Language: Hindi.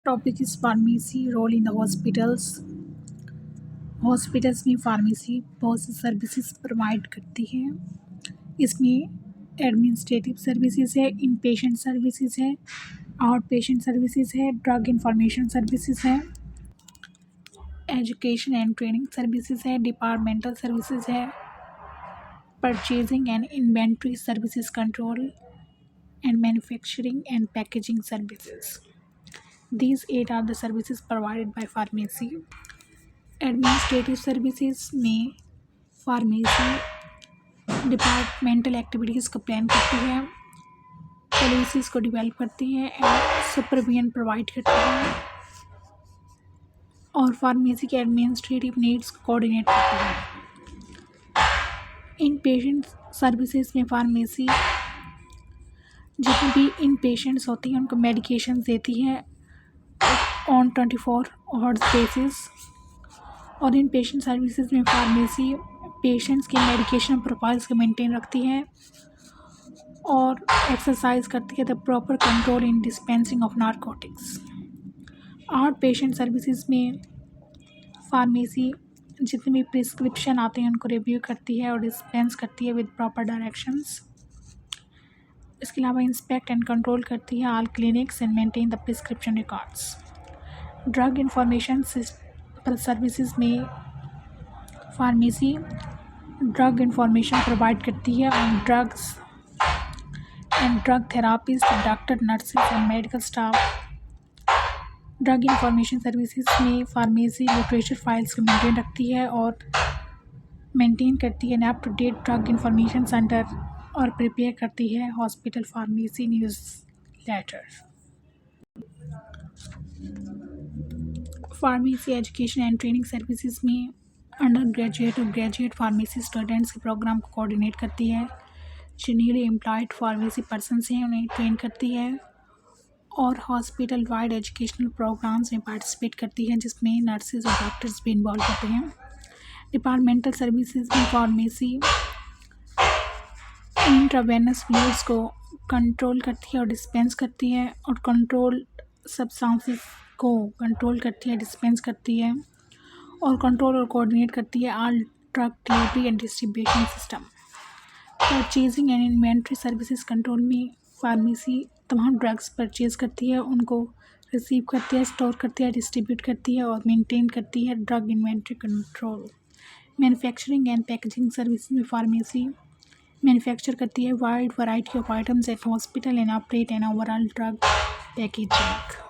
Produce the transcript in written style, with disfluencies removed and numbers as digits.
Topic is pharmacy role in the hospitals. Hospitals में फार्मेसी बहुत सी सर्विसेज प्रोवाइड करती है। इसमें एडमिनिस्ट्रेटिव सर्विसेज है, इन पेशेंट सर्विसेज है, आउट पेशेंट सर्विसेज है, ड्रग इंफॉर्मेशन सर्विसेज है, एजुकेशन एंड ट्रेनिंग सर्विसेज है, डिपार्टमेंटल सर्विसेज है, purchasing and inventory services, control and manufacturing and packaging services. These 8 are the services provided by pharmacy. Administrative services में फार्मेसी डिपार्टमेंटल एक्टिविटीज़ को प्लान करती है, पॉलिसीज़ को डेवलप करती है एंड सुपरविजन प्रोवाइड करती है और फार्मेसी के एडमिनिस्ट्रेटिव नीड्स को कोऑर्डिनेट करती है। इन पेशेंट सर्विसेज में फार्मेसी जितने भी इन पेशेंट्स होती हैं उनको मेडिकेशन देती है ऑन 24 आवर्स बेसिस। और इन पेशेंट सर्विसेज में फार्मेसी पेशेंट्स के मेडिकेशन प्रोफाइल्स को मेंटेन रखती है और एक्सरसाइज करती है the proper control in dispensing of narcotics. Out patient services में फार्मेसी जितने भी प्रिस्क्रिप्शन आते हैं उनको रिव्यू करती है और डिस्पेंस करती है विद प्रॉपर डायरेक्शंस। इसके अलावा इंस्पेक्ट एंड कंट्रोल करती है all clinics and maintain the prescription records. Drug information services में फार्मेसी ड्रग इंफॉर्मेशन प्रोवाइड करती है on drugs and drug therapist, doctor, nurses and medical staff. Drug information services में फार्मेसी लिटरेचर फाइल्स को मेंटेन रखती है और मेंटेन करती है up to date drug information centre और प्रिपेयर करती है hospital pharmacy newsletter. Pharmacy education and training services में अंडर ग्रेजुएट और ग्रेजुएट फार्मेसी स्टूडेंट्स के प्रोग्राम को कोऑर्डिनेट करती है। जो न्यूली एम्प्लॉयड फार्मेसी पर्सनस हैं उन्हें ट्रेन करती है और हॉस्पिटल वाइड एजुकेशनल प्रोग्राम्स में पार्टिसिपेट करती है जिसमें नर्सेज और डॉक्टर्स भी इन्वॉल्व होते हैं। डिपार्टमेंटल सर्विसेज में फार्मेसी इंट्रावेनस फ्लूइड्स को कंट्रोल करती है और डिस्पेंस करती है और कंट्रोल सब्सटेंसेस को कंट्रोल करती है, डिस्पेंस करती है और कंट्रोल और कोऑर्डिनेट करती है all drug delivery and distribution system. Purchasing and inventory services control में फार्मेसी तमाम ड्रग्स परचेज करती है, उनको रिसीव करती है, स्टोर करती है, डिस्ट्रीब्यूट करती है और मेंटेन करती है drug inventory control. Manufacturing and packaging service में फार्मेसी मैन्युफैक्चर करती है wide variety of items eight hospital and operate an overall drug packaging.